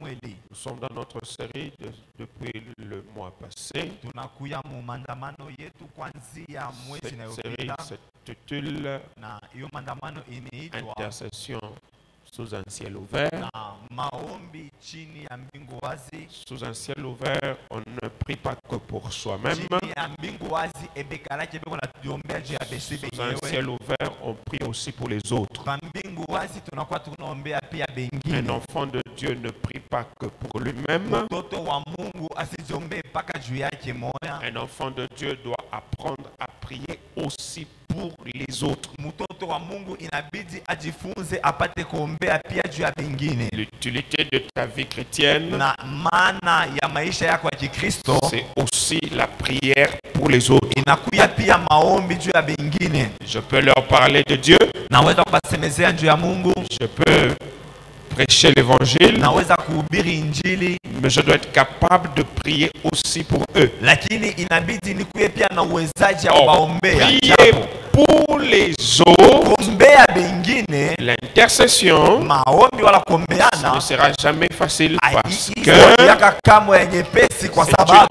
Nous sommes dans notre série depuis le mois passé. Cette série s'intitule Intercession sous un ciel ouvert. Sous un ciel ouvert, on ne prie pas que pour soi-même. Sous un ciel ouvert, on prie aussi pour les autres. Un enfant de Dieu ne prie pas que pour lui-même. Un enfant de Dieu doit apprendre à prier aussi pour les autres. L'utilité de ta vie chrétienne, c'est aussi la prière pour les autres. Je peux leur parler de Dieu. Je peux prêcher l'évangile, mais je dois être capable de prier aussi pour eux. Prier pour les autres, l'intercession, ça ne sera jamais facile parce que c'est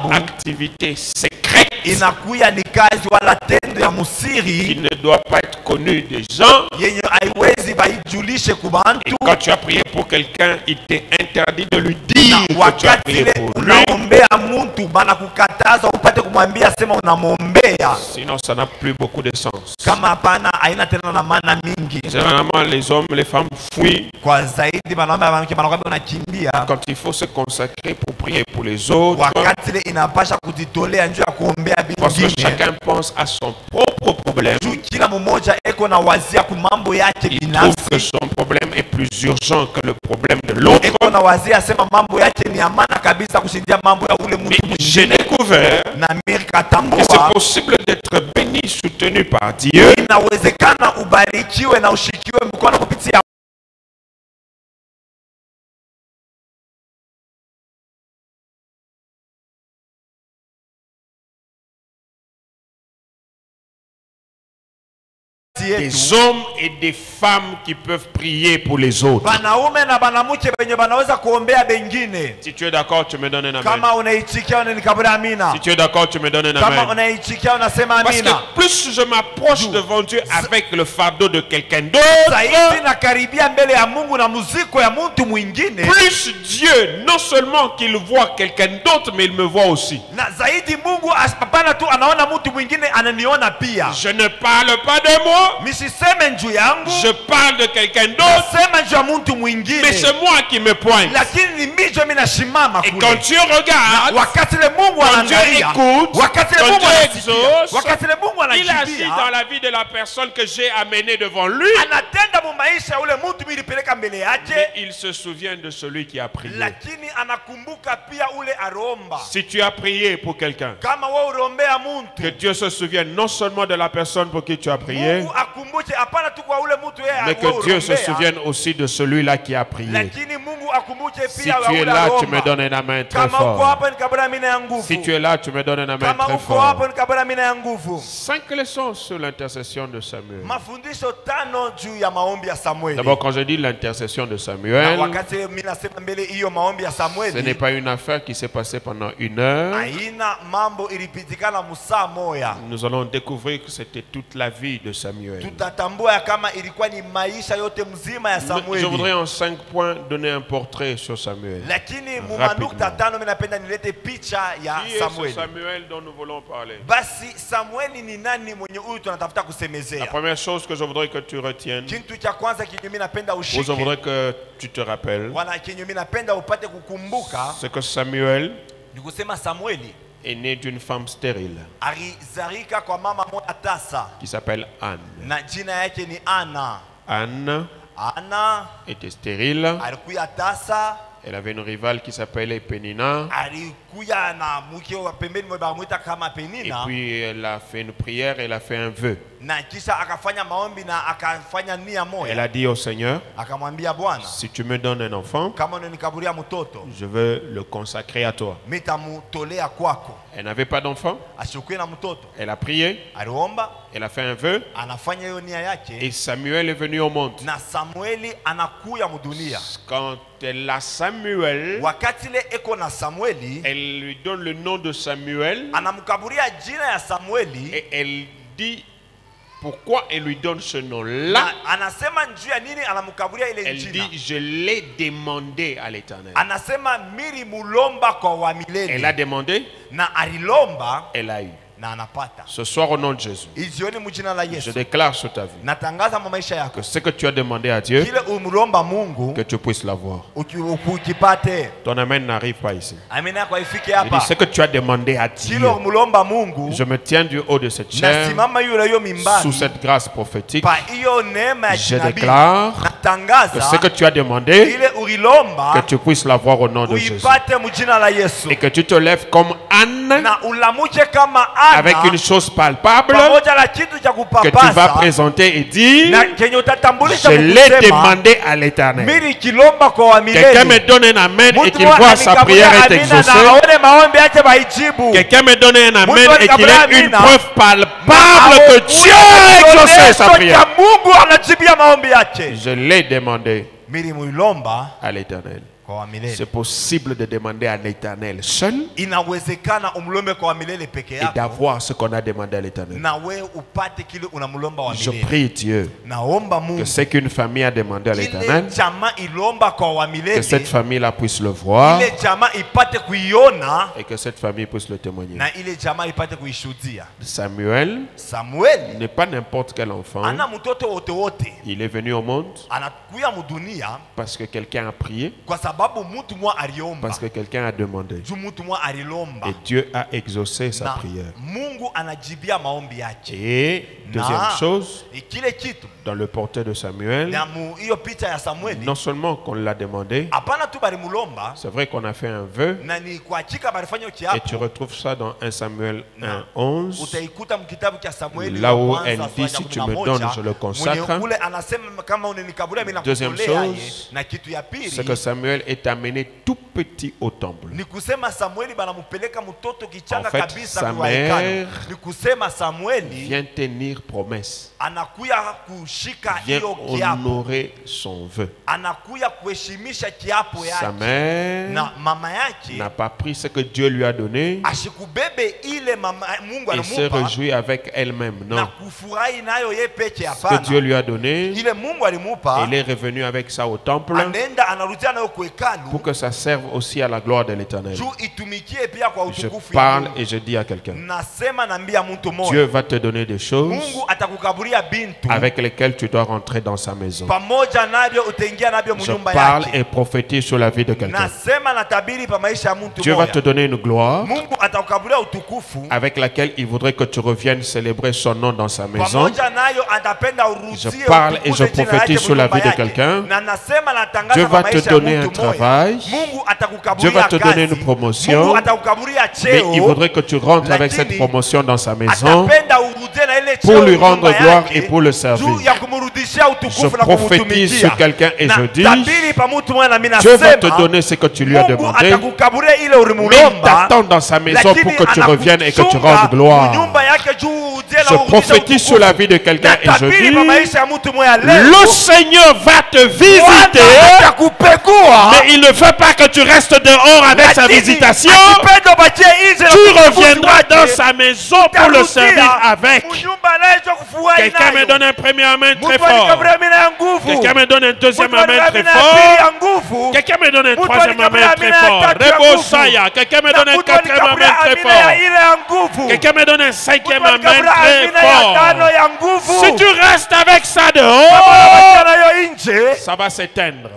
une activité secrète qui ne doit pas être connue des gens. Et quand tu as prié pour quelqu'un, il t'est interdit de lui dire que tu as prié pour lui. Sinon, ça n'a plus beaucoup de sens. Généralement, les hommes, les femmes fuient quand il faut se consacrer pour prier pour les autres. Parce que chacun pense à son propre problème. Il trouve que son problème est plus urgent que le problème de l'autre. Mais j'ai découvert que c'est possible d'être béni, soutenu par Dieu, des hommes et des femmes qui peuvent prier pour les autres. Si tu es d'accord, tu me donnes un amen. Si tu es d'accord, tu me donnes un amen. Parce que plus je m'approche devant Dieu avec le fardeau de quelqu'un d'autre, plus Dieu, non seulement qu'il voit quelqu'un d'autre, mais il me voit aussi. Je ne parle pas de moi. Je parle de quelqu'un d'autre, mais c'est moi qui me pointe. Et quand Dieu regarde, quand Dieu écoute, quand Dieu exauce, il agit dans la vie de la personne que j'ai amenée devant lui. Mais il se souvient de celui qui a prié. Si tu as prié pour quelqu'un, que Dieu se souvienne non seulement de la personne pour qui tu as prié, mais que Dieu se souvienne aussi de celui-là qui a prié. Si tu es là, tu me donnes un amen très fort. Si tu es là, tu me donnes un amen très fort. 5 leçons sur l'intercession de Samuel. D'abord, quand je dis l'intercession de Samuel, ce n'est pas une affaire qui s'est passée pendant 1 heure. Nous allons découvrir que c'était toute la vie de Samuel. Je voudrais en 5 points donner un portrait sur Samuel. Rapidement. Qui est ce Samuel dont nous voulons parler? La première chose que je voudrais que tu retiennes, ou je voudrais que tu te rappelles, c'est que Samuel est né d'une femme stérile qui s'appelle Anne. Anne était stérile. Elle avait une rivale qui s'appelait Pénina. Et puis elle a fait une prière, elle a fait un vœu. Elle a dit au Seigneur, si tu me donnes un enfant, je veux le consacrer à toi. Elle n'avait pas d'enfant. Elle a prié. Elle a fait un vœu. Et Samuel est venu au monde. Quand elle a Samuel, elle lui donne le nom de Samuel. Et elle dit pourquoi elle lui donne ce nom-là. Elle dit, je l'ai demandé à l'Éternel. Elle a demandé, elle a eu. Ce soir, au nom de Jésus, je déclare sur ta vie que ce que tu as demandé à Dieu, que tu puisses l'avoir. Ton amen n'arrive pas ici. Je dis, ce que tu as demandé à Dieu, je me tiens du haut de cette chair, sous cette grâce prophétique. Je déclare que ce que tu as demandé, que tu puisses l'avoir au nom de Jésus. Et que tu te lèves comme Anne, avec une chose palpable que tu vas présenter et dire, je l'ai demandé à l'Éternel. Quelqu'un me donne un amen et qu'il voit sa prière est exaucée. Quelqu'un me donne un amen et qu'il ait une preuve palpable que Dieu a exaucé sa prière. Je l'ai demandé à l'Éternel. C'est possible de demander à l'Éternel seul et d'avoir ce qu'on a demandé à l'Éternel. Je prie Dieu que ce qu'une famille a demandé à l'Éternel, que cette famille-là puisse le voir et que cette famille puisse le témoigner. Samuel n'est pas n'importe quel enfant. Il est venu au monde parce que quelqu'un a prié, parce que quelqu'un a demandé. Et Dieu a exaucé sa prière. Et deuxième chose, dans le portrait de Samuel, non seulement qu'on l'a demandé, c'est vrai qu'on a fait un vœu, et tu retrouves ça dans 1 Samuel 1:11, là où elle dit, si tu me donnes, je le consacre. Deuxième chose, c'est que Samuel est amené tout petit au temple. En fait, sa mère vient tenir promesse, vient honorer son vœu. Sa mère n'a pas pris ce que Dieu lui a donné et se réjouit avec elle-même. Non. Ce que Dieu lui a donné, il est revenu avec ça au temple pour que ça serve aussi à la gloire de l'Éternel. Je parle et je dis à quelqu'un, Dieu va te donner des choses avec lesquelles tu dois rentrer dans sa maison. Je parle et prophétise sur la vie de quelqu'un. Dieu va te donner une gloire avec laquelle il voudrait que tu reviennes célébrer son nom dans sa maison. Je parle et je prophétise sur la vie de quelqu'un. Dieu va te donner un travail. Dieu va te donner une promotion. Mais il voudrait que tu rentres avec cette promotion dans sa maison pour lui rendre gloire et pour le servir. Je prophétise sur quelqu'un et je dis, Dieu va te donner ce que tu lui as demandé, mais il t'attend dans sa maison pour que tu reviennes et que tu rendes gloire. Je prophétise sur la vie de quelqu'un et je dis, le Seigneur va te visiter, mais il ne veut pas que tu restes dehors avec sa visitation. Tu reviendras dans sa maison pour le servir avec. Quelqu'un me donne un premier amen très fort. Quelqu'un me donne un deuxième amen très fort. Quelqu'un me donne un troisième amen très fort. Rebo Saya. Quelqu'un me donne un quatrième amen très fort. Quelqu'un me donne un cinquième amen très fort. Si tu restes avec ça dehors, ça va s'éteindre.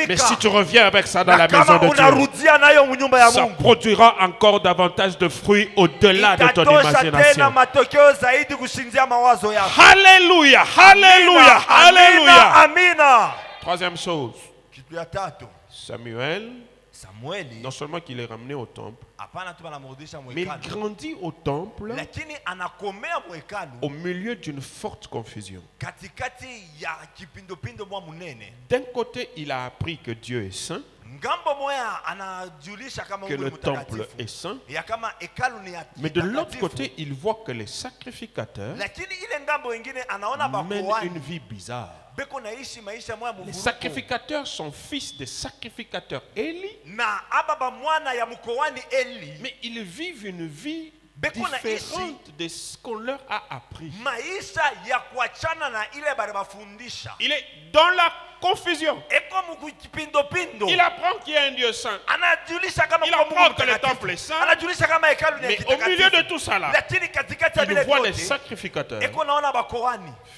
Mais si tu reviens avec ça dans la maison de Dieu, ça produira encore davantage de fruits au-delà de ton imagination. Alléluia, alléluia, alléluia. Troisième chose, Samuel non seulement qu'il est ramené au temple, mais il grandit au temple au milieu d'une forte confusion. D'un côté, il a appris que Dieu est saint, que le temple est saint, mais de l'autre côté, il voit que les sacrificateurs mènent une vie bizarre. Les sacrificateurs sont fils des sacrificateurs Élie, mais ils vivent une vie différente de ce qu'on leur a appris. Il est dans la confusion. Il apprend qu'il y a un Dieu saint. Il apprend que le temple est saint. Mais au milieu de tout ça là, il voit les sacrificateurs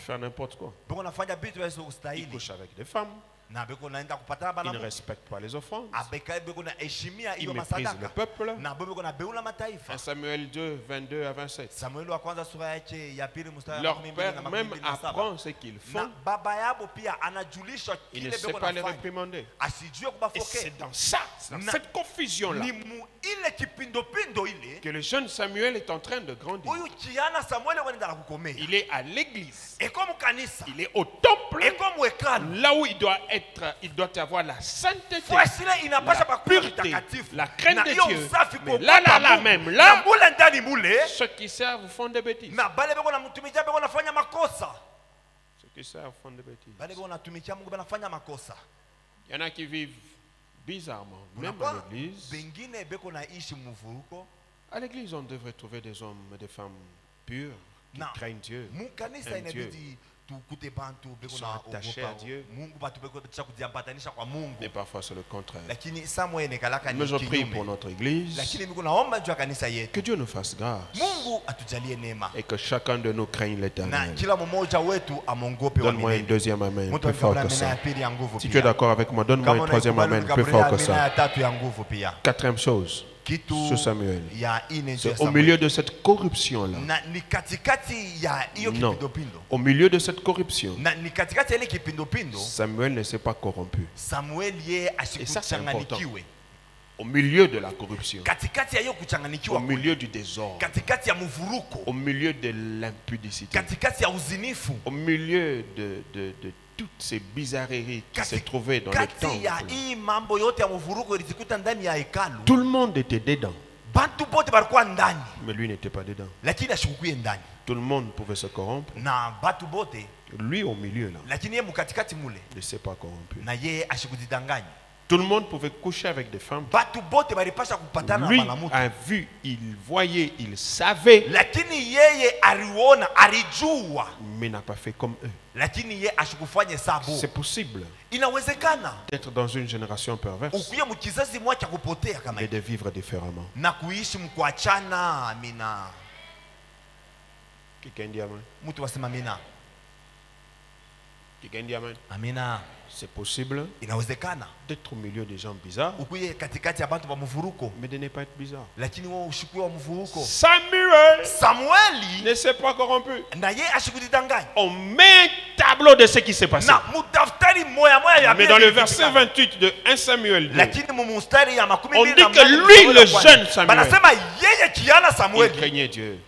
faire n'importe quoi. Ils couchent avec des femmes. Ils ne respectent pas les offrandes. Ils méprisent le peuple. 1 Samuel 2, 22 à 27. Leur père même apprend ce qu'ils font. Il ne sait pas les réprimander. Et c'est dans ça, dans cette confusion-là, que le jeune Samuel est en train de grandir. Il est à l'église. Il est au temple. Là où il doit avoir la sainteté, la pureté, la crainte de Dieu. Mais là même, là, ceux qui servent font des bêtises. Ceux qui servent font des bêtises. Il y en a qui vivent bizarrement, même à l'église. À l'église, on devrait trouver des hommes et des femmes purs qui craignent Dieu, aiment Dieu. Ils sont attachés à Dieu. Mais parfois c'est le contraire. Mais je prie pour notre église, que Dieu nous fasse grâce et que chacun de nous craigne l'Éternel. Donne-moi un deuxième amen plus fort que ça. Si tu es d'accord avec moi, donne-moi un troisième amen plus fort que ça. Quatrième chose sur Samuel, c'est au milieu de cette corruption-là. Non, au milieu de cette corruption, Samuel ne s'est pas corrompu. Et ça, c'est important. Au milieu de la corruption, au milieu du désordre, au milieu de l'impudicité, au milieu de toutes ces bizarreries qui se trouvaient dans le temple. Tout le monde était dedans, mais lui n'était pas dedans. Tout le monde pouvait se corrompre. Lui au milieu là, ne s'est pas corrompu. Tout le monde pouvait coucher avec des femmes. Lui a vu, il voyait, il savait, mais n'a pas fait comme eux. C'est possible d'être dans une génération perverse et de vivre différemment. Quelqu'un dit amen. Quelqu'un dit amen. C'est possible d'être au milieu des gens bizarres, mais de ne pas être bizarre. Samuel ne s'est pas corrompu. On met un tableau de ce qui s'est passé. Mais dans le verset 28 de 1 Samuel 2, on dit que lui, le jeune Samuel, il craignait Dieu.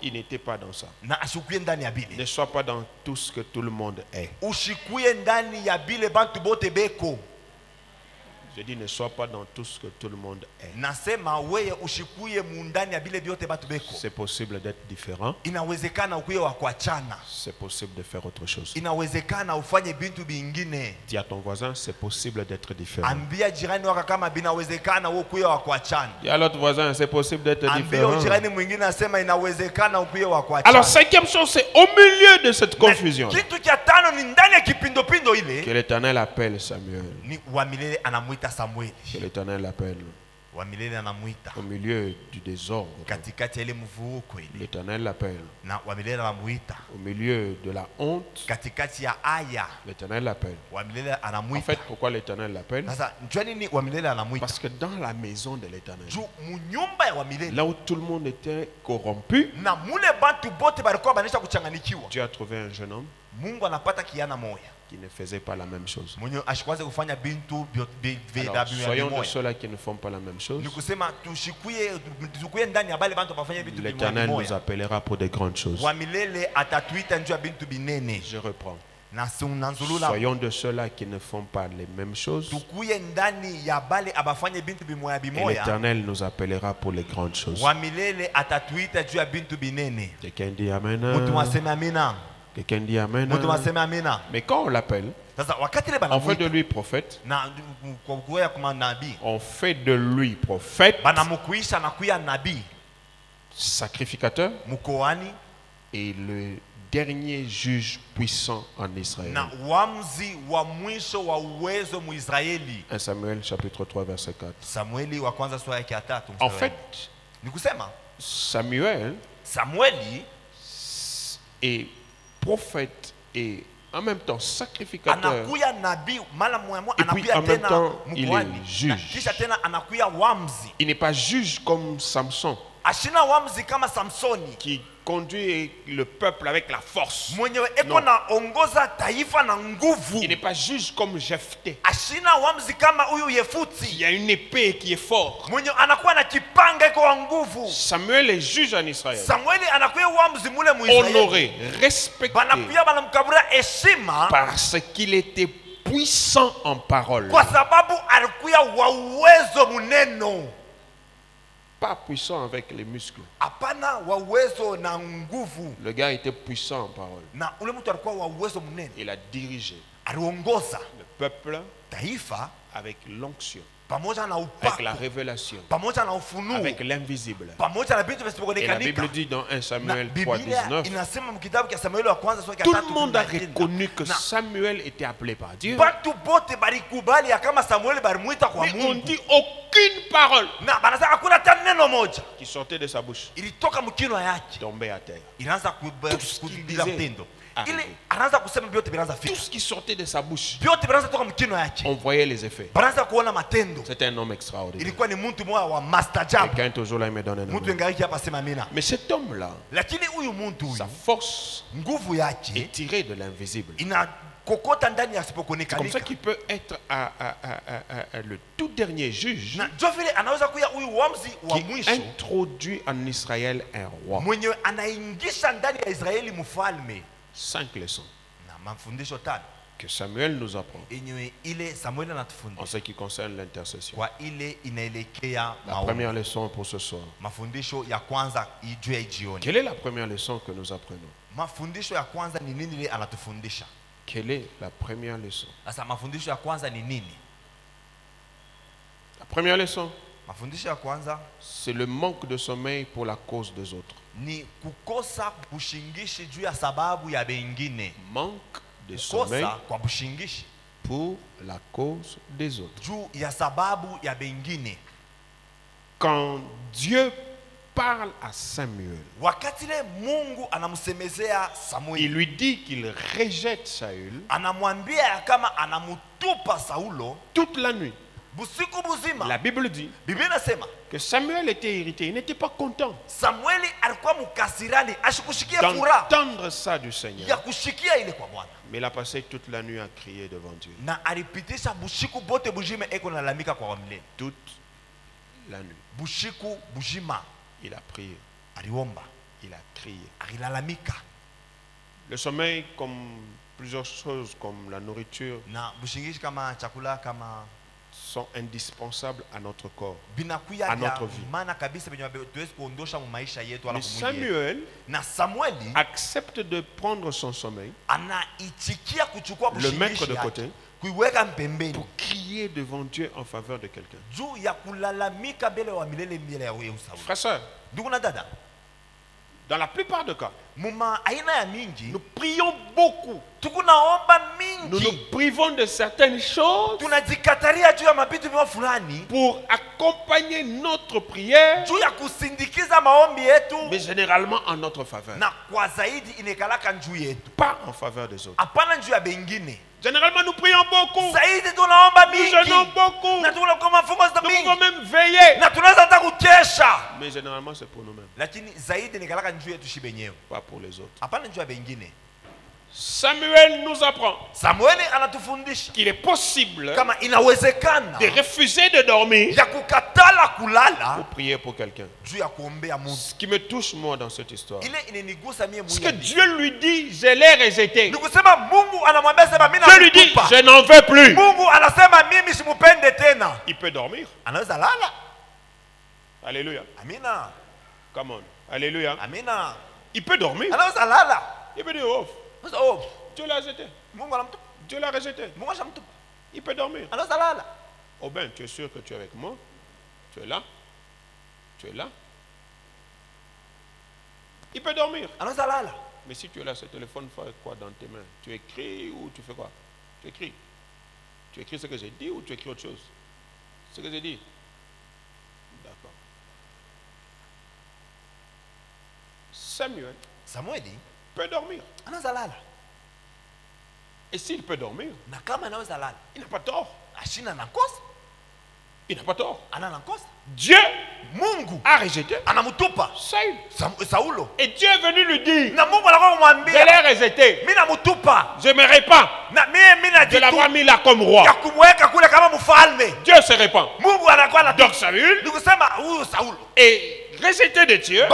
Il n'était pas dans ça. Ne sois pas dans tout ce que tout le monde est. Je dis ne sois pas dans tout ce que tout le monde est. C'est possible d'être différent. C'est possible de faire autre chose. Dis à ton voisin, c'est possible d'être différent. Dis à l'autre voisin, c'est possible d'être différent. Alors cinquième chose, c'est au milieu de cette confusion que l'Éternel appelle Samuel. Que l'Éternel appelle. Au milieu du désordre, l'Éternel l'appelle. Au milieu de la honte, l'Éternel l'appelle. En fait, pourquoi l'Éternel l'appelle? Parce que dans la maison de l'Éternel, là où tout le monde était corrompu, Dieu a trouvé un jeune homme qui ne faisaient pas la même chose. Alors, soyons de ceux-là qui ne font pas la même chose. L'Éternel nous appellera pour des grandes choses. Je reprends. Soyons de ceux-là qui ne font pas les mêmes choses. Et l'Éternel nous appellera pour les grandes choses. Quelqu'un dit Amen. Quelqu'un dit Amen. Mais quand on l'appelle, on fait de lui prophète. On fait de lui prophète, sacrificateur et le dernier juge puissant en Israël. 1 Samuel chapitre 3 verset 4. En fait, Samuel est prophète et en même temps sacrificateur. Et puis en même temps, il est juge. Il n'est pas juge comme Samson, qui conduit le peuple avec la force. Non. Il n'est pas juge comme Jephthé. Il y a une épée qui est forte. Samuel est juge en Israël. Honoré, respecté, parce qu'il était puissant en parole. Pas puissant avec les muscles. Le gars était puissant en parole. Il a dirigé le peuple avec l'onction, avec la révélation, avec l'invisible. Et la Bible dit dans 1 Samuel 3:19, tout le monde a reconnu que Samuel était appelé par Dieu. Mais on dit aucune parole qui sortait de sa bouche tombait à terre. Tout ce qu'il disait, tout ce qui sortait de sa bouche, on voyait les effets. C'était un homme extraordinaire. Quelqu'un toujours là, il me donne un nom. Mais cet homme-là, sa force est tirée de l'invisible. C'est comme ça qu'il peut être le tout dernier juge qui introduit en Israël un roi. 5 leçons que Samuel nous apprend en ce qui concerne l'intercession. La première leçon pour ce soir. Quelle est la première leçon que nous apprenons? Quelle est la première leçon? La première leçon, c'est le manque de sommeil pour la cause des autres. Manque de sommeil pour la cause des autres. Quand Dieu parle à Samuel, il lui dit qu'il rejette Saül toute la nuit. La Bible dit que Samuel était irrité, il n'était pas content d'entendre ça du Seigneur. Mais il a passé toute la nuit à crier devant Dieu. Toute la nuit. Il a prié. Il a crié. Le sommeil, comme plusieurs choses, comme la nourriture, sont indispensables à notre corps, à notre vie. Mais Samuel accepte de prendre son sommeil, le mettre de côté, pour crier devant Dieu en faveur de quelqu'un. Frères, sœurs, dans la plupart des cas, nous prions beaucoup. Nous nous privons de certaines choses pour accompagner notre prière, mais généralement en notre faveur, pas en faveur des autres. Généralement, nous prions beaucoup, nous jeûnons beaucoup, nous pouvons même veiller, mais généralement c'est pour nous-mêmes, pas pour les autres. Samuel nous apprend qu'il est possible de refuser de dormir pour prier pour quelqu'un. Ce qui me touche moi dans cette histoire, c'est que Dieu lui dit, je l'ai rejeté. Dieu lui dit, je n'en veux plus. Il peut dormir. Alléluia. Come on. Alléluia. Il peut dormir. Il peut dire, oh, Dieu l'a rejeté. Dieu l'a rejeté. Il peut dormir. Oh ben, tu es sûr que tu es avec moi? Tu es là? Tu es là? Il peut dormir. Mais si tu es là, ce téléphone fait quoi dans tes mains? Tu écris ou tu fais quoi? Tu écris. Tu écris ce que j'ai dit ou tu écris autre chose? Ce que j'ai dit. D'accord. Samuel peut dormir. Et s'il peut dormir, il n'a pas tort. Il n'a pas tort. Dieu a rejeté Saül. Et Dieu est venu lui dire, je l'ai rejeté. Je n'aimerais pas de l'avoir mis là comme roi. Dieu se répand. Donc Saül est rejeté de Dieu.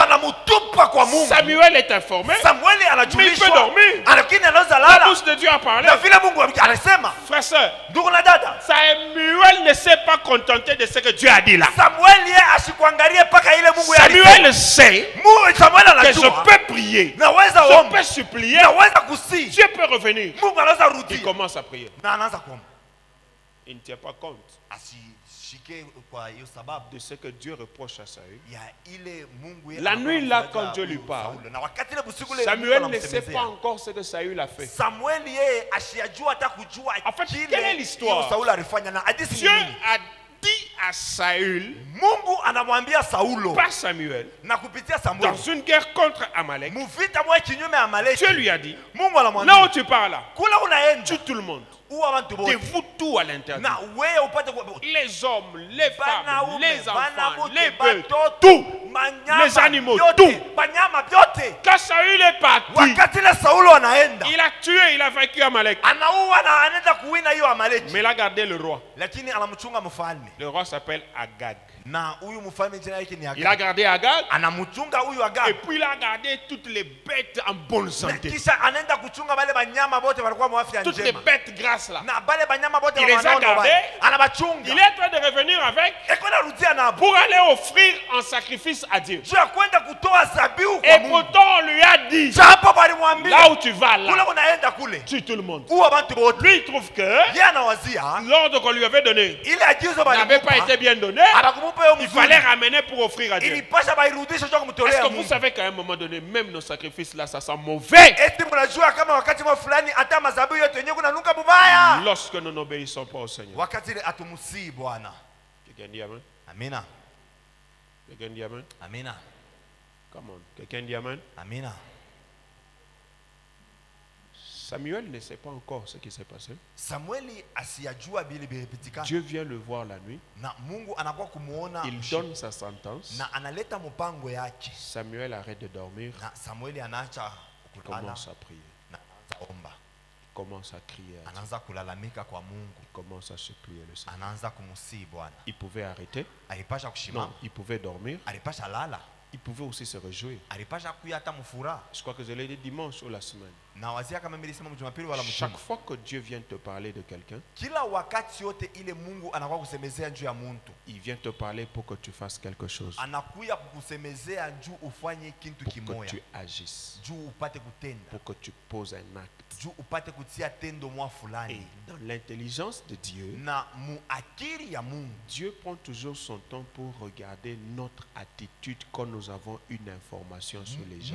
Samuel est informé, mais il peut dormir. La bouche de Dieu a parlé. Frère, sœur, Samuel ne s'est pas contenté de ce que Dieu a dit là. Samuel sait que je peux prier, je peux supplier, Dieu peut revenir. Il commence à prier. Il ne tient pas compte de ce que Dieu reproche à Saül. La nuit là, quand Dieu lui parle, Samuel ne sait pas encore ce que Saül a fait. En fait, quelle est l'histoire? Dieu a dit à Saül, par Samuel, dans une guerre contre Amalek, Dieu lui a dit, là où tu pars là, tue tout le monde. Dévoue tout à l'intérieur. Les hommes, les femmes, les enfants, les bœufs, tout. Les animaux, tout. Quand Saül est parti, il a tué, il a vaincu Amalek. Mais il a gardé le roi. Le roi s'appelle Agag. Il a gardé Agag. Et puis il a gardé toutes les bêtes en bonne santé. Toutes les bêtes grasses là. Il les a gardées. Il est en train de revenir avec pour aller offrir un sacrifice à Dieu. Et pourtant on lui a dit, là où tu vas là, tue tout le monde. Lui il trouve que l'ordre qu'on lui avait donné n'avait pas été bien donné. Il fallait ramener pour offrir à Dieu. Est-ce que vous savez qu'à un moment donné, même nos sacrifices là, ça sent mauvais? Lorsque nous n'obéissons pas au Seigneur. Quelqu'un dit amen? Amina. Quelqu'un dit amen? Amina. Come on. Quelqu'un dit amen? Amina. Samuel ne sait pas encore ce qui s'est passé. Dieu vient le voir la nuit. Il donne sa sentence. Samuel arrête de dormir. Il commence à prier. Il commence à crier à Dieu. Il commence à supplier le Seigneur. Il pouvait arrêter. Non, il pouvait dormir. Il pouvait aussi se réjouir. Je crois que je l'ai dit dimanche ou la semaine. Chaque fois que Dieu vient te parler de quelqu'un, il vient te parler pour que tu fasses quelque chose, pour que tu agisses, pour que tu poses un acte. Et dans l'intelligence de Dieu, Dieu prend toujours son temps pour regarder notre attitude quand nous avons une information sur les gens.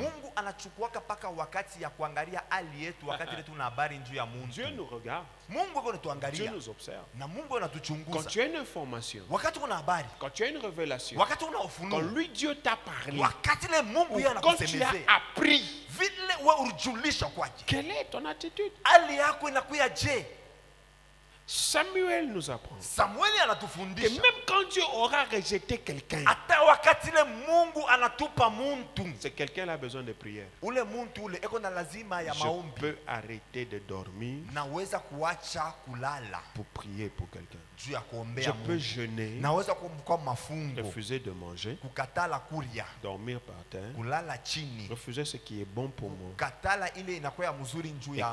Dieu nous regarde. Dieu nous observe. Quand tu as une information, quand tu as une révélation, quand lui Dieu t'a parlé, quand tu as appris, quelle est ton attitude? Samuel nous apprend que même quand Dieu aura rejeté quelqu'un, c'est quelqu'un qui a besoin de prière. Je peux arrêter de dormir pour prier pour quelqu'un. Je peux jeûner, refuser de manger, dormir par terre, refuser ce qui est bon pour moi et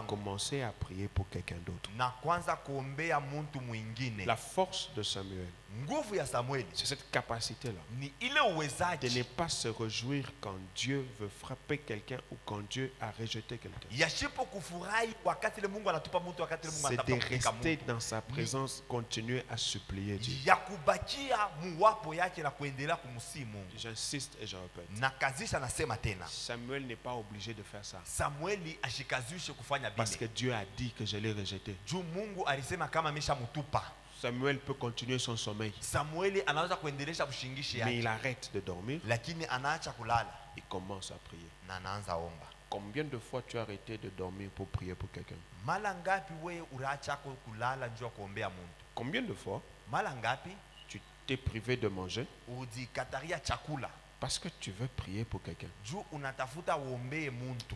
commencer à prier pour quelqu'un d'autre. La force de Samuel, c'est cette capacité-là de ne pas se réjouir quand Dieu veut frapper quelqu'un ou quand Dieu a rejeté quelqu'un. C'est de rester dans sa présence, continuer à supplier Dieu. J'insiste et je répète. Samuel n'est pas obligé de faire ça. Parce que Dieu a dit que je l'ai rejeté. Samuel peut continuer son sommeil. Mais il arrête de dormir. Il commence à prier. Combien de fois tu as arrêté de dormir pour prier pour quelqu'un? Combien de fois tu t'es privé de manger parce que tu veux prier pour quelqu'un?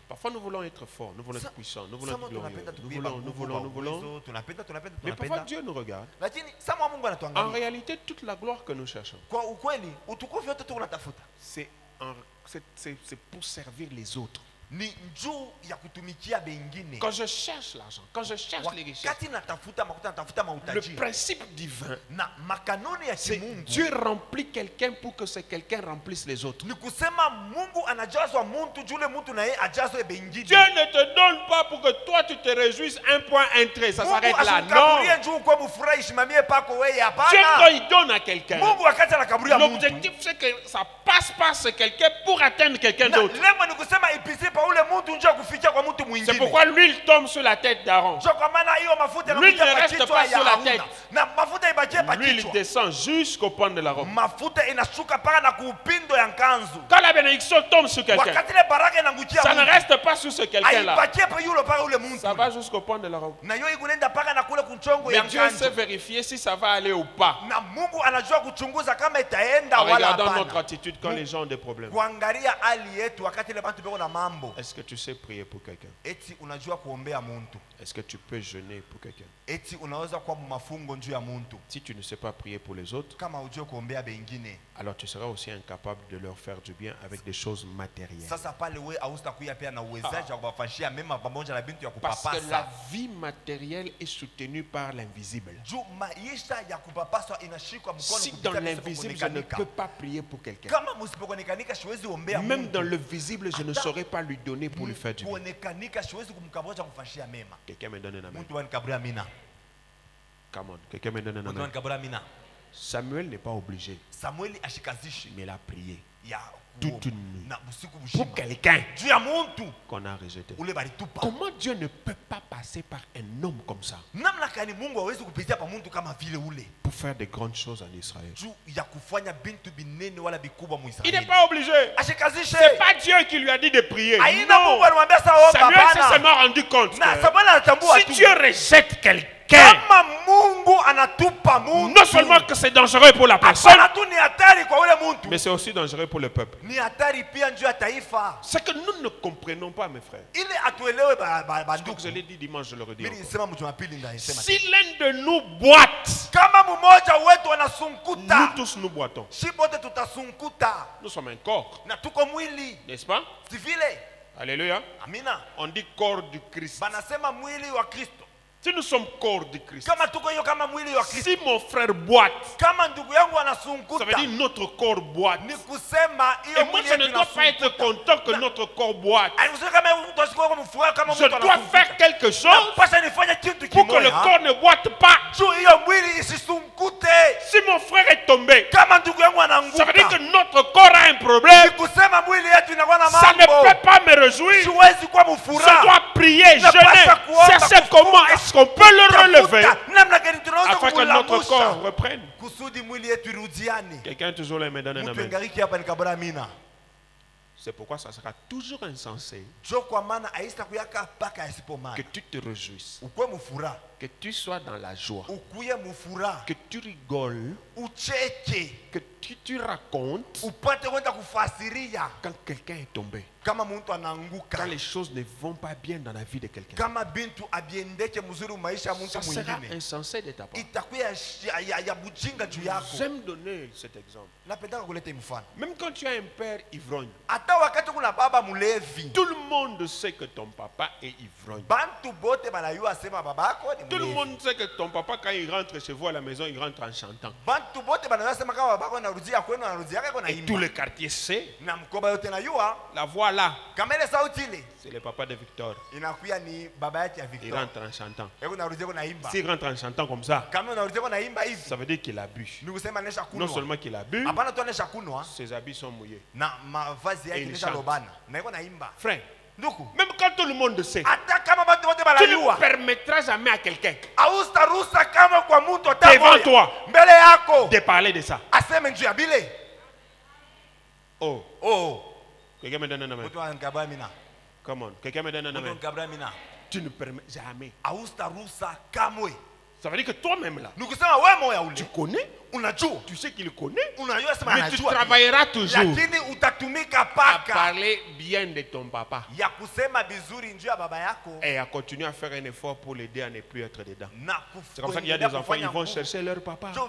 Parfois nous voulons être forts, nous voulons être puissants, nous voulons être glorieux, nous voulons. Mais parfois Dieu nous regarde. En réalité, toute la gloire que nous cherchons, c'est pour servir les autres. Quand je cherche l'argent, quand je cherche les richesses, le principe divin, c'est Dieu remplit quelqu'un pour que ce quelqu'un remplisse les autres. Dieu ne te donne pas pour que toi tu te réjouisses un point, un trait, ça s'arrête là. Non. Dieu quand il donne à quelqu'un, l'objectif c'est que ça passe par ce quelqu'un pour atteindre quelqu'un d'autre. C'est pourquoi l'huile tombe sur la tête d'Aaron. L'huile ne reste pas sur la tête. L'huile descend jusqu'au point de la robe. Quand la bénédiction tombe sur quelqu'un, ça ne reste pas sur ce quelqu'un-là. Ça va jusqu'au point de la robe. Mais Dieu sait vérifier si ça va aller ou pas. En regardant notre attitude quand les gens ont des problèmes. Est-ce que tu sais prier pour quelqu'un? Est-ce que tu peux jeûner pour quelqu'un? Si tu ne sais pas prier pour les autres, alors tu seras aussi incapable de leur faire du bien avec des choses matérielles. Parce que la vie matérielle est soutenue par l'invisible. Si dans l'invisible je ne peux pas prier pour quelqu'un, même dans le visible je ne saurais pas lui donner pour lui faire du bien. Quelqu'un me donne un amen. Come on, quelqu'un me donne un amen. Samuel n'est pas obligé, mais il a prié toute une nuit pour quelqu'un qu'on a rejeté. Comment Dieu ne peut pas passer par un homme comme ça pour faire de grandes choses en Israël? Il n'est pas obligé. C'est pas Dieu qui lui a dit de prier. Non. Samuel s'est seulement rendu compte que si Dieu rejette quelqu'un, non seulement que c'est dangereux pour la personne, mais c'est aussi dangereux pour le peuple. Ce que nous ne comprenons pas, mes frères, ce que je l'ai dit dimanche, je le redis encore. Si l'un de nous boite, nous tous nous boitons. Nous sommes un corps, n'est-ce pas? Alléluia. On dit corps du Christ. Si nous sommes corps de Christ, si mon frère boite, ça veut dire notre corps boite. Et moi je ne dois pas être content que notre corps boite. Je dois faire quelque chose pour que le corps ne boite pas. Si mon frère est tombé, ça veut dire que notre corps a un problème. Ça ne peut pas me réjouir. Je dois prier, jeûner, chercher comment est-ce qu'on peut le relever afin que notre corps reprenne. Quelqu'un toujours là me donne un amen. C'est pourquoi ça sera toujours insensé que tu te réjouisses Que tu sois dans la joie. Que tu rigoles. Que tu racontes. Quand quelqu'un est tombé. Quand les choses ne vont pas bien dans la vie de quelqu'un. Ça sera insensé de ta part. J'aime donner cet exemple. Même quand tu as un père ivrogne, tout le monde sait que ton papa est ivrogne. Tout le monde sait que ton papa, quand il rentre chez vous à la maison, il rentre en chantant. Et tout le quartier sait. La voix là, c'est le papa de Victor. Il rentre en chantant. S'il rentre en chantant comme ça, ça veut dire qu'il a bu. Non seulement qu'il a bu, ses habits sont mouillés. Et il chante. Frère, même quand tout le monde sait, tu ne permettras jamais à quelqu'un devant toi de parler de ça. Oh. Quelqu'un me donne un amen. Come on. Quelqu'un me donne un amen. Tu ne permets jamais. Ça veut dire que toi-même là, tu connais, tu sais qu'il connaît, mais tu travailleras toujours à parler bien de ton papa et à continuer à faire un effort pour l'aider à ne plus être dedans. C'est comme ça qu'il y a des enfants, ils vont chercher leur papa. Quand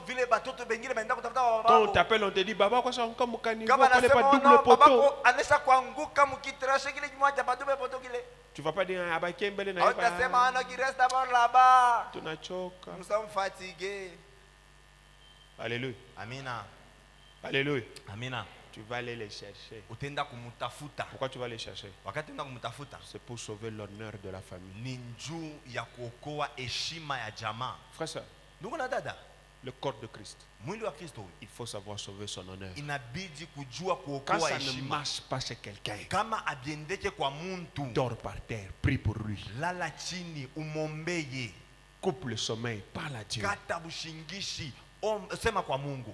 on t'appelle, on te dit, Baba, quoi ça, on ne connaît pas double poteau. Tu ne vas pas dire, nous sommes fatigués. Alléluia. Amina. Alléluia. Amina. Tu vas aller les chercher. Pourquoi tu vas les chercher? C'est pour sauver l'honneur de la famille. Frère, sœur, le corps de Christ, il faut savoir sauver son honneur. Quand ça ne marche pas chez quelqu'un, dors par terre, prie pour lui. Coupe le sommeil, parle à Dieu.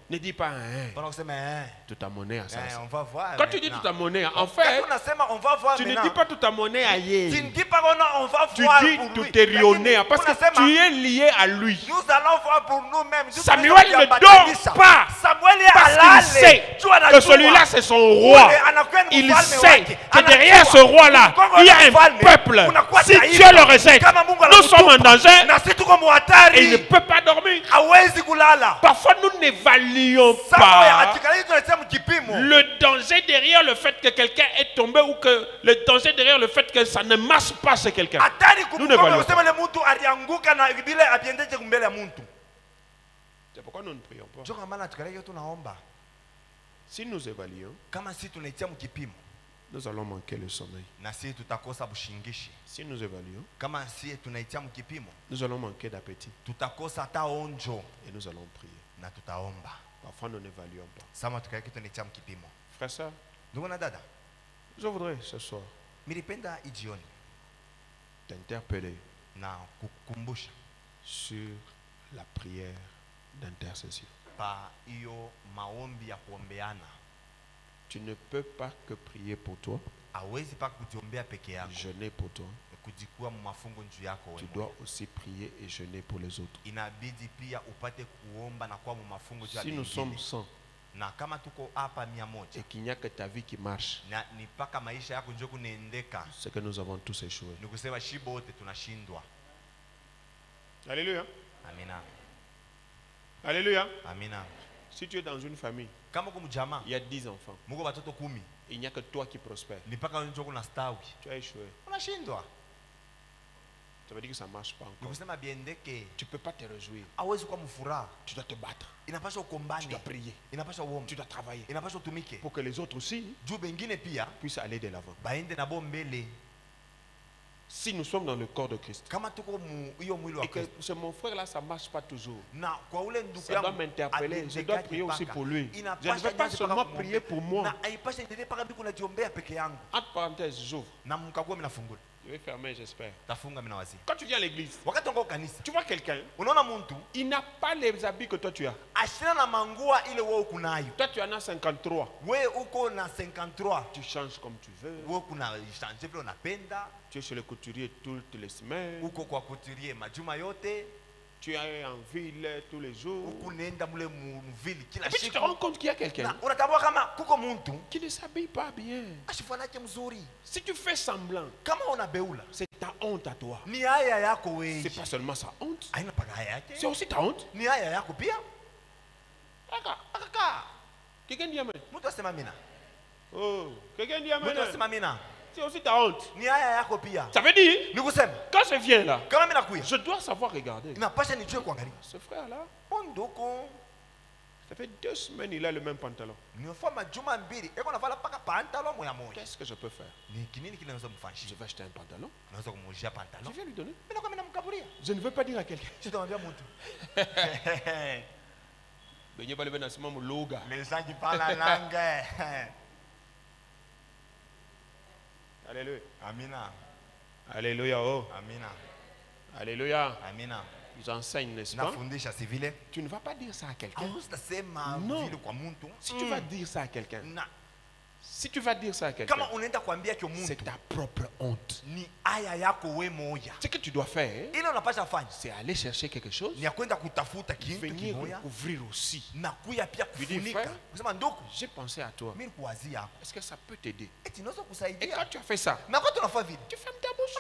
Ne dis pas toute ta monnaie à ça. Quand tu dis toute ta monnaie, en fait, tu ne dis pas toute ta monnaie à Yé. Tu dis toute tes rionnées parce que tu es lié à lui. Samuel ne dort pas parce qu'il sait que celui-là c'est son roi. Il sait que derrière ce roi-là, il y a un peuple. Si Dieu le rejette, nous sommes en danger et il ne peut pas dormir. Parfois, nous n'évaluons pas le danger derrière le fait que quelqu'un est tombé ou que le danger derrière le fait que ça ne marche pas chez quelqu'un. Nous n'évaluons pas. C'est pourquoi nous ne prions pas. Si nous évaluons, nous allons manquer le sommeil. Si nous évaluons, nous allons manquer d'appétit. Et nous allons prier. Parfois nous n'évaluons pas. Frère, ça, je voudrais ce soir t'interpeller sur la prière d'intercession. Tu ne peux pas que prier pour toi, jeûner pour toi. Tu dois aussi prier et jeûner pour les autres. Si nous sommes 100 et qu'il n'y a que ta vie qui marche, c'est que nous avons tous échoué. Alléluia. Alléluia. Si tu es dans une famille, il y a 10 enfants, il n'y a que toi qui prospères, tu as échoué. Ça veut dire que ça ne marche pas encore. Tu ne peux pas te réjouir. Tu dois te battre. Tu dois prier. Tu dois travailler pour que les autres aussi puissent aller de l'avant. Si nous sommes dans le corps de Christ et que c'est mon frère là, ça ne marche pas toujours, ça doit m'interpeller. Je dois prier aussi pour lui. Je ne vais pas seulement prier pour moi. Entre parenthèses, j'ouvre. vais fermer, j'espère. Tafunga mina wazi. Quand tu viens à l'église, wakati ungo kanisa, tu vois quelqu'un, unaona muntu, il n'a pas les habits que toi tu as. ashina na mangua ile wewe kunayo. Toi tu en as 53. Wewe uko na 53. Tu changes comme tu veux. Wewe kuna changer vile unapenda. Tu es chez le couturier toutes les semaines. Uko kwa couturier majuma yote. Tu es en ville tous les jours. Uko nenda mule mvili kila siku. Et puis tu te rends compte qu'il y a quelqu'un unatambua kama kuko muntu qui ne s'habille pas bien. Ashifanake mzuri. Si tu fais semblant, kama unabeula, c'est ta honte à toi. Ni haya yako wewe. C'est pas seulement sa honte. Haina paka haya yake. C'est aussi ta honte. Ni haya yako pia. Akaka. Quelqu'un dit amen. Mtu asema mina. Oh, quelqu'un dit amen. Mtu asema mina. C'est aussi ta honte. Ni haya yako pia. Ça veut dire, nikusema, quand je viens là, kama mina kuya, je dois savoir regarder. Inapasha nijue kuangalia. Ce frère là, ondoko. Ça fait 2 semaines il a le même pantalon. Qu'est-ce que je peux faire? Je vais acheter un pantalon. Je vais lui donner. Je ne veux pas dire à quelqu'un. Les gens qui parlent la langue. Alléluia. Amina. Alléluia. Oh. Amina. Alléluia. Amina. Ils enseignent, n'est-ce pas? Tu ne vas pas dire ça à quelqu'un. Non. Si tu vas dire ça à quelqu'un, si tu vas dire ça à quelqu'un, c'est ta propre honte. Ce que tu dois faire, c'est aller chercher quelque chose, venir ouvrir aussi. Lui dire, frère, j'ai pensé à toi. Est-ce que ça peut t'aider? Et quand tu as fait ça, tu fermes ta bouche.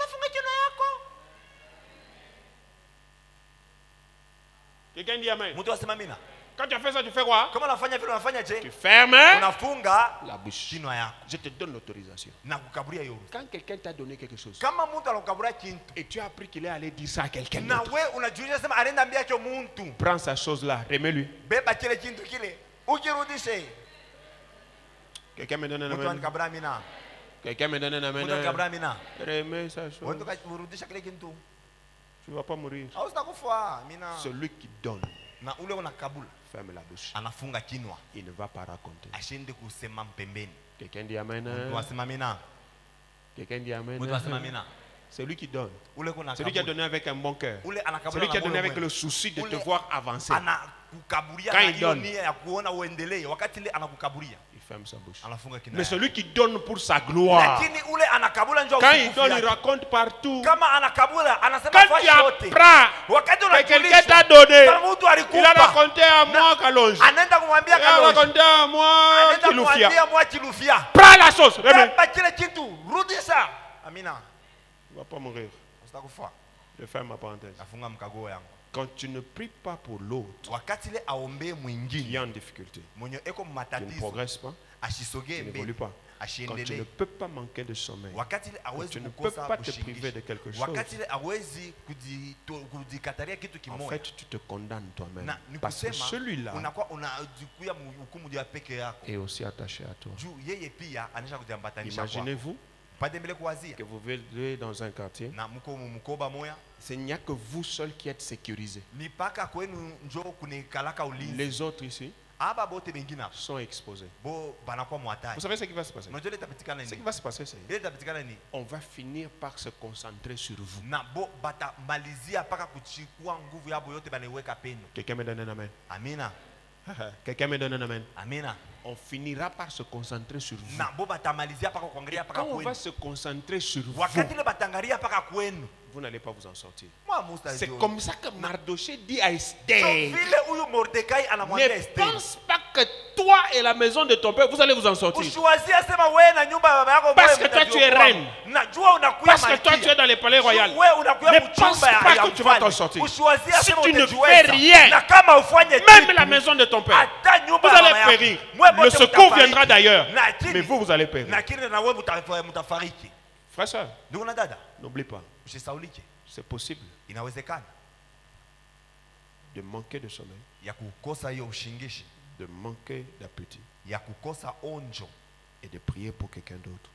Quelqu'un dit amen. Quand tu as fait ça, tu fais quoi? Tu fermes la bouche. Je te donne l'autorisation. Quand quelqu'un t'a donné quelque chose et tu as appris qu'il est allé dire ça à quelqu'un d'autre, prends sa chose là, remets-lui. Quelqu'un me donne un amen. Quelqu'un me donne un amen. Remets sa chose. Tu ne vas pas mourir. Celui qui donne ferme la bouche. Il ne va pas raconter. Quelqu'un dit amen. Quelqu'un dit amen. Celui qui donne. Celui qui a donné avec un bon cœur. Celui qui a donné avec le souci de te voir avancer. Quand il donne, ferme sa bouche. Mais celui qui donne pour sa gloire, quand il donne, il raconte partout. Quand tu apprends que quelqu'un t'a donné, il a raconté à moi Kalonji, il a raconté à moi Kilufia. Prends la sauce, remets. Il ne va pas mourir. Je ferme ma parenthèse. Quand tu ne pries pas pour l'autre qui est en difficulté, tu ne progresses pas, tu n'évolues pas. Quand tu ne peux pas manquer de sommeil, quand tu ne peux pas te priver de quelque chose, en fait tu te condamnes toi-même. Parce que celui-là est aussi attaché à toi. Imaginez-vous que vous vivez dans un quartier, il n'y a que vous seul qui êtes sécurisé. Les autres ici sont exposés. Vous savez ce qui va se passer? Ce qui va se passer, c'est on va finir par se concentrer sur vous. Quelqu'un me donne un amen. Quelqu'un me donne un amen. On finira par se concentrer sur vous. Et quand on va se concentrer sur vous, vous n'allez pas vous en sortir. C'est comme ça que Mardoché dit à Esther, ne pense pas que toi et la maison de ton père, vous allez vous en sortir. Parce que toi tu es reine. Parce que toi tu es dans les palais royaux. Ne pense pas que tu vas t'en sortir. Si tu ne fais rien, même la maison de ton père, vous allez périr. Le secours viendra d'ailleurs, mais vous allez périr. Frère, soeur, n'oublie pas, c'est possible de manquer de sommeil, de manquer d'appétit et de prier pour quelqu'un d'autre,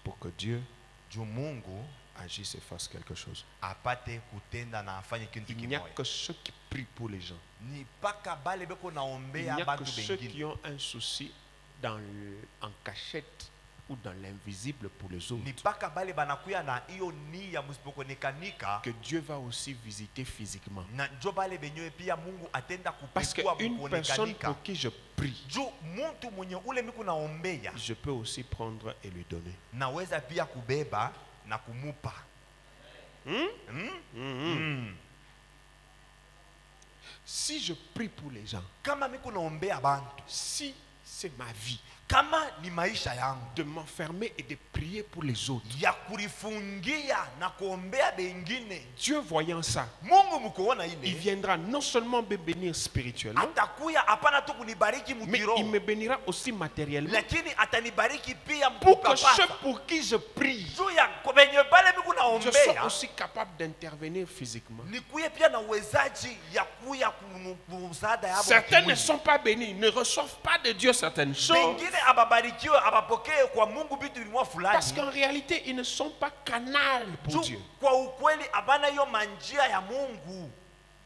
pour que Dieu agisse et fasse quelque chose. Il n'y a que ceux qui prient pour les gens. Il n'y a que ceux qui ont un souci en cachette ou dans l'invisible pour les autres, que Dieu va aussi visiter physiquement. Parce qu'une personne pour qui je prie, je peux aussi prendre et lui donner. Si je prie pour les gens, si c'est ma vie de m'enfermer et de prier pour les autres, Dieu voyant ça, il viendra non seulement me bénir spirituellement, mais il me bénira aussi matériellement, pour que ceux pour qui je prie, je sois aussi capable d'intervenir physiquement. Certains ne sont pas bénis, ne reçoivent pas de Dieu certaines choses, parce qu'en réalité ils ne sont pas canal pour Dieu. Ils ne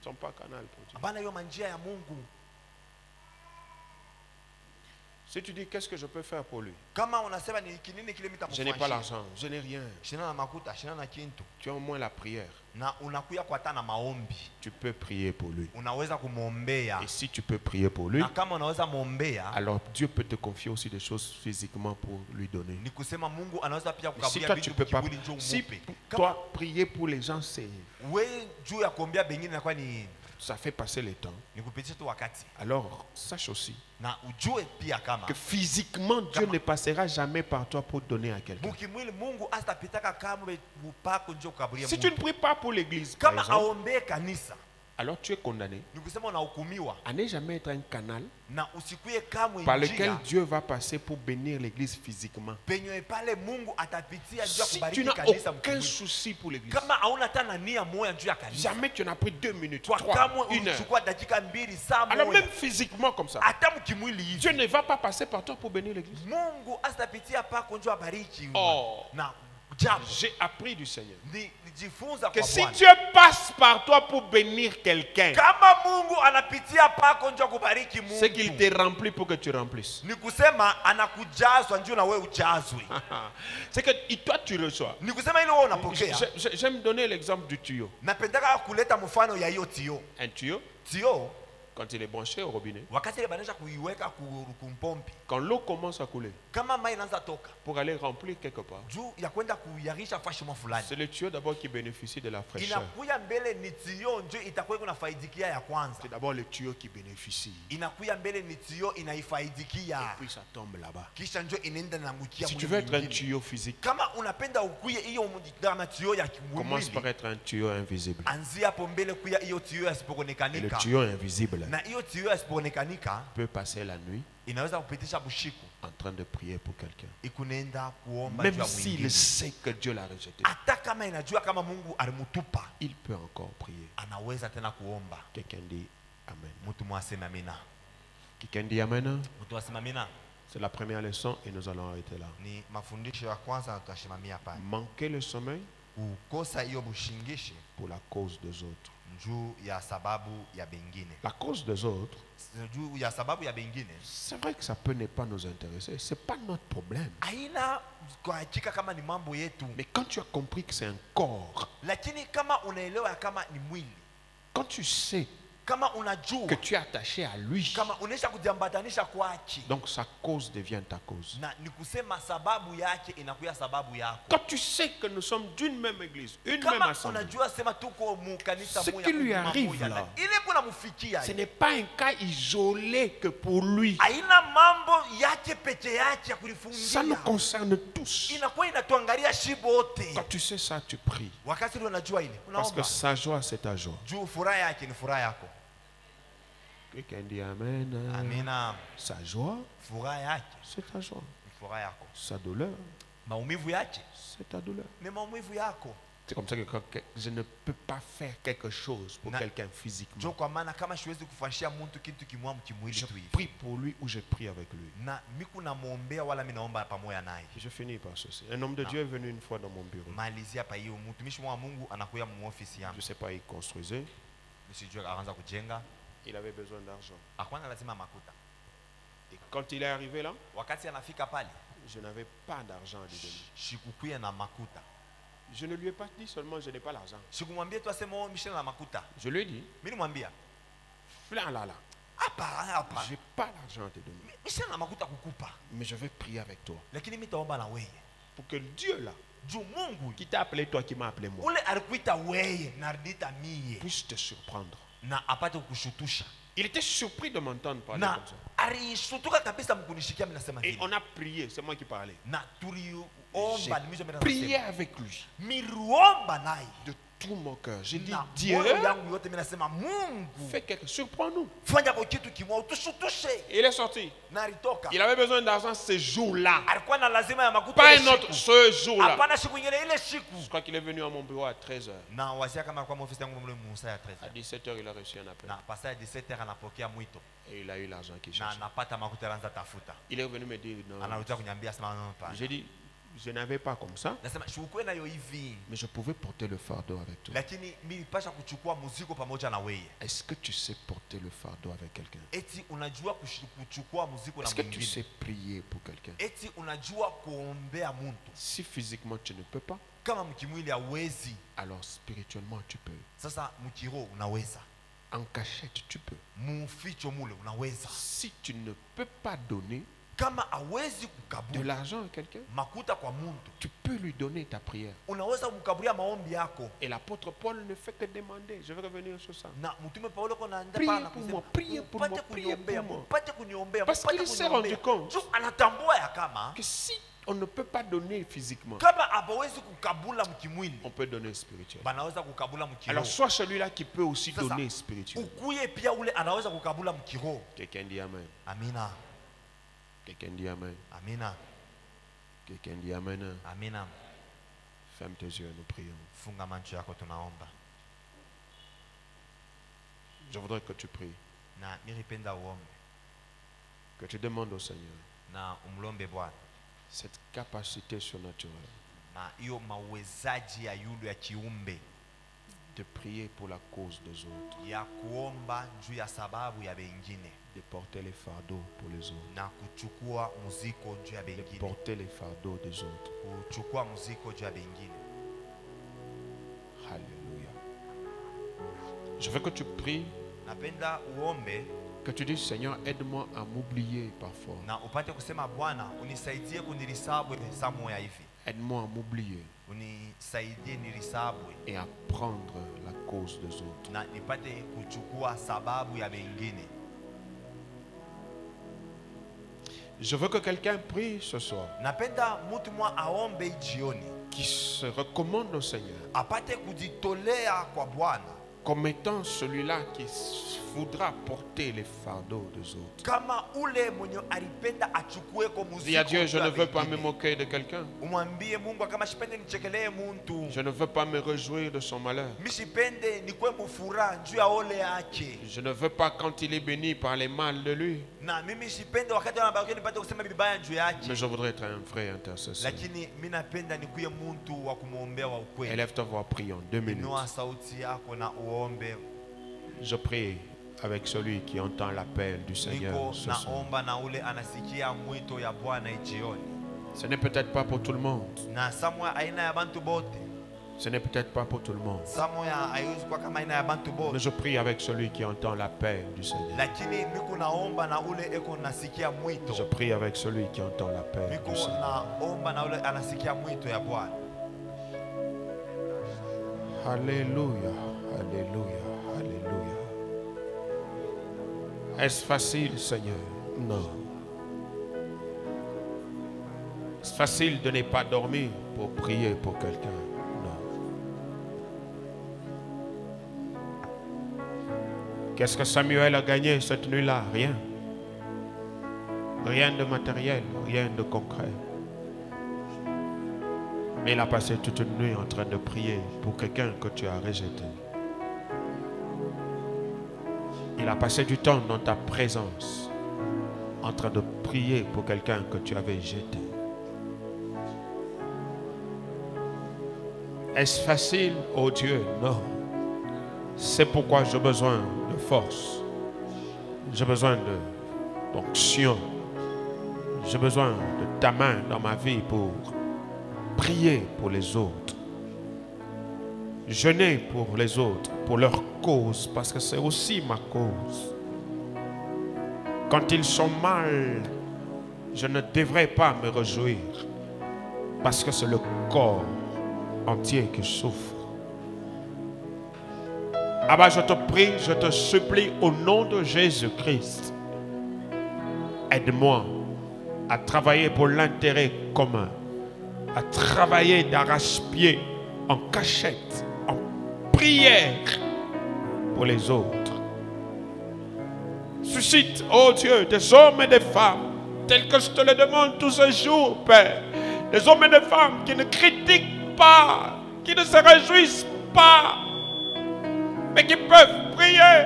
sont pas canal pour Dieu. Si tu dis qu'est-ce que je peux faire pour lui, je n'ai pas l'argent, je n'ai rien, tu as au moins la prière, tu peux prier pour lui. Et si tu peux prier pour lui, alors Dieu peut te confier aussi des choses physiquement pour lui donner. Si toi tu peux pas, si toi prier pour les gens c'est, ça fait passer le temps, alors sache aussi que physiquement Dieu ne passera jamais par toi pour donner à quelqu'un. Si tu ne pries pas pour l'église, par exemple, alors tu es condamné à ne jamais être un canal par lequel Dieu va passer pour bénir l'église physiquement. Si tu n'as aucun souci pour l'église, jamais tu n'as pris 2 minutes, 3, 1 heure, alors même physiquement comme ça, Dieu ne va pas passer par toi pour bénir l'église. Oh, j'ai appris du Seigneur que si Dieu passe par toi pour bénir quelqu'un, c'est qu'il te remplit pour que tu remplisses. C'est que toi tu reçois. J'aime donner l'exemple du tuyau. Un tuyau, quand il est branché au robinet, quand l'eau commence à couler pour aller remplir quelque part, c'est le tuyau d'abord qui bénéficie de la fraîcheur. C'est d'abord le tuyau qui bénéficie, et puis ça tombe là-bas. Si tu veux être un tuyau physique, commence par être un tuyau invisible. Et le tuyau invisible peut passer la nuit en train de prier pour quelqu'un, même s'il sait que Dieu l'a rejeté. Il peut encore prier. Quelqu'un dit Amen. Quelqu'un dit Amen. C'est la première leçon et nous allons arrêter là. Manquer le sommeil pour la cause des autres. La cause des autres, c'est vrai que ça peut ne pas nous intéresser, c'est pas notre problème. Mais quand tu as compris que c'est un corps, quand tu sais que tu es attaché à lui, donc sa cause devient ta cause. Quand tu sais que nous sommes d'une même église, une même assemblée, ce qui lui arrive là, ce n'est pas un cas isolé que pour lui. Ça nous concerne tous. Quand tu sais ça, tu pries. Parce que sa joie, c'est ta joie. Quelqu'un dit Amen. Amina. Sa joie, c'est ta joie. Sa douleur, c'est ta douleur. C'est comme ça que je ne peux pas faire quelque chose pour quelqu'un physiquement. Je prie pour lui ou je prie avec lui. Je finis par ceci. Un homme de Dieu est venu une fois dans mon bureau. Je ne sais pas, il construisait. Il avait besoin d'argent. Et quand il est arrivé là, Je n'avais pas d'argent à lui donner. Je ne lui ai pas dit seulement je n'ai pas l'argent. Je lui ai dit, là, là. Je n'ai pas l'argent à te donner. Mais je vais prier avec toi. Pour que Dieu là, qui t'a appelé toi, qui m'a appelé moi, puisse te surprendre. Il était surpris de m'entendre parler comme ça. Et on a prié, c'est moi qui parlais. J'ai prié avec lui de tout mon cœur. J'ai dit, Dieu, fais quelque chose, surprends-nous. Il est sorti. Il avait besoin d'argent ce jour-là. Pas un autre, ce jour-là. Je crois qu'il est venu à mon bureau à 13h. À 17h, il a reçu un appel. Et il a eu l'argent qu'il cherchait. Il est revenu me dire, non. J'ai dit, je n'avais pas comme ça, mais je pouvais porter le fardeau avec toi. Est-ce que tu sais porter le fardeau avec quelqu'un? Est-ce que tu sais prier pour quelqu'un? Si physiquement tu ne peux pas, alors spirituellement tu peux. En cachette tu peux. Si tu ne peux pas donner de l'argent à quelqu'un, tu peux lui donner ta prière. Et l'apôtre Paul ne fait que demander. Je vais revenir sur ça. Priez pour moi, priez pour moi, priez pour moi. Parce qu'il s'est rendu compte que si on ne peut pas donner physiquement, on peut donner spirituellement. Alors sois celui-là qui peut aussi donner spirituellement. Quelqu'un dit amen. Amina. Quelqu'un dit amen. Amina. Quelqu'un dit amen. Amina. Ferme tes yeux, nous prions. Je voudrais que tu pries. Que tu demandes au Seigneur cette capacité surnaturelle de prier pour la cause des autres, de porter les fardeaux pour les autres, de porter les fardeaux des autres. Alléluia. Je veux que tu pries, que tu dises, Seigneur, aide-moi à m'oublier parfois. Aide-moi à m'oublier et à prendre la cause des autres. Je veux que quelqu'un prie ce soir, qui se recommande au Seigneur comme étant celui-là qui voudra porter les fardeaux des autres. Dis à Dieu, je ne veux pas me moquer de quelqu'un. Je ne veux pas me réjouir de son malheur. Je ne veux pas quand il est béni parler mal de lui. Mais je voudrais être un vrai intercesseur. Élève ta voix, prions 2 minutes. Je prie avec celui qui entend l'appel du Seigneur ce soir. Ce n'est peut-être pas pour tout le monde. Ce n'est peut-être pas pour tout le monde. Mais je prie avec celui qui entend l'appel du Seigneur. Je prie avec celui qui entend l'appel du Seigneur. Alléluia, alléluia, alléluia. Est-ce facile, Seigneur? Non. Est-ce facile de ne pas dormir pour prier pour quelqu'un? Non. Qu'est-ce que Samuel a gagné cette nuit-là? Rien. Rien de matériel, rien de concret. Mais il a passé toute une nuit en train de prier pour quelqu'un que tu as rejeté. Il a passé du temps dans ta présence en train de prier pour quelqu'un que tu avais jeté. Est-ce facile, oh Dieu? Non. C'est pourquoi j'ai besoin de force. J'ai besoin d'onction. J'ai besoin de ta main dans ma vie pour prier pour les autres. Jeûner pour les autres, pour leur cause, parce que c'est aussi ma cause. Quand ils sont mal, je ne devrais pas me réjouir, parce que c'est le corps entier qui souffre. Abba, je te prie, je te supplie au nom de Jésus-Christ. Aide-moi à travailler pour l'intérêt commun, à travailler d'arrache-pied, en cachette, en prière pour les autres. Suscite, oh Dieu, des hommes et des femmes, tels que je te le demande tous ces jours, Père. Des hommes et des femmes qui ne critiquent pas, qui ne se réjouissent pas, mais qui peuvent prier,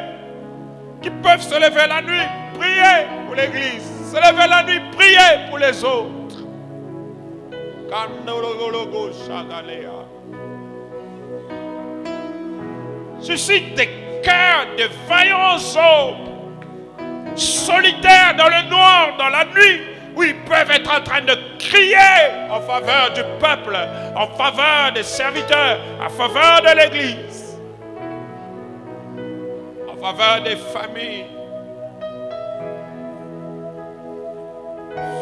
qui peuvent se lever la nuit, prier pour l'Église, se lever la nuit, prier pour les autres. Suscite des cœurs de vaillants hommes, solitaires dans le noir, dans la nuit, où ils peuvent être en train de crier en faveur du peuple, en faveur des serviteurs, en faveur de l'Église, en faveur des familles.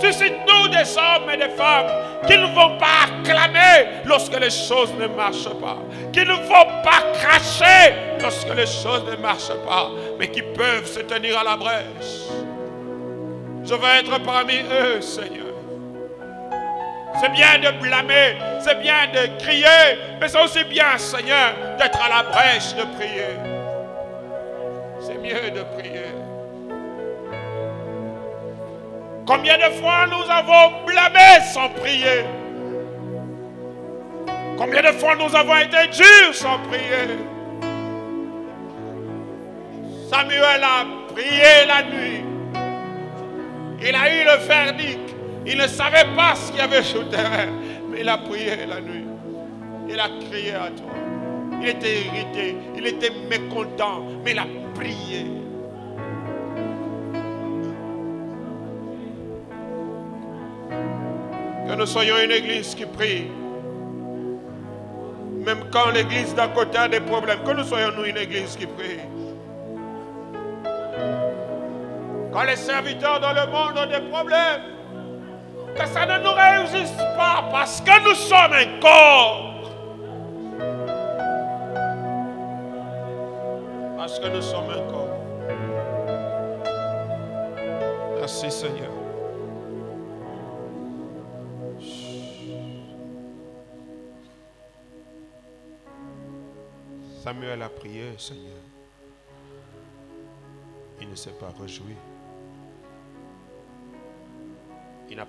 Suscite-nous des hommes et des femmes qui ne vont pas acclamer lorsque les choses ne marchent pas, qui ne vont pas cracher lorsque les choses ne marchent pas, mais qui peuvent se tenir à la brèche. Je veux être parmi eux, Seigneur. C'est bien de blâmer, c'est bien de crier, mais c'est aussi bien, Seigneur, d'être à la brèche, de prier. C'est mieux de prier. Combien de fois nous avons blâmé sans prier? Combien de fois nous avons été durs sans prier? Samuel a prié la nuit. Il a eu le verdict. Il ne savait pas ce qu'il y avait sur le terrain. Mais il a prié la nuit. Il a crié à toi. Il était irrité. Il était mécontent. Mais il a prié. Que nous soyons une église qui prie. Même quand l'église d'à côté a des problèmes. Que nous soyons nous une église qui prie. Quand les serviteurs dans le monde ont des problèmes. Que ça ne nous réussisse pas parce que nous sommes un corps. Parce que nous sommes un corps. Merci Seigneur. Samuel a prié, Seigneur. Il ne s'est pas réjoui. Il n'a pas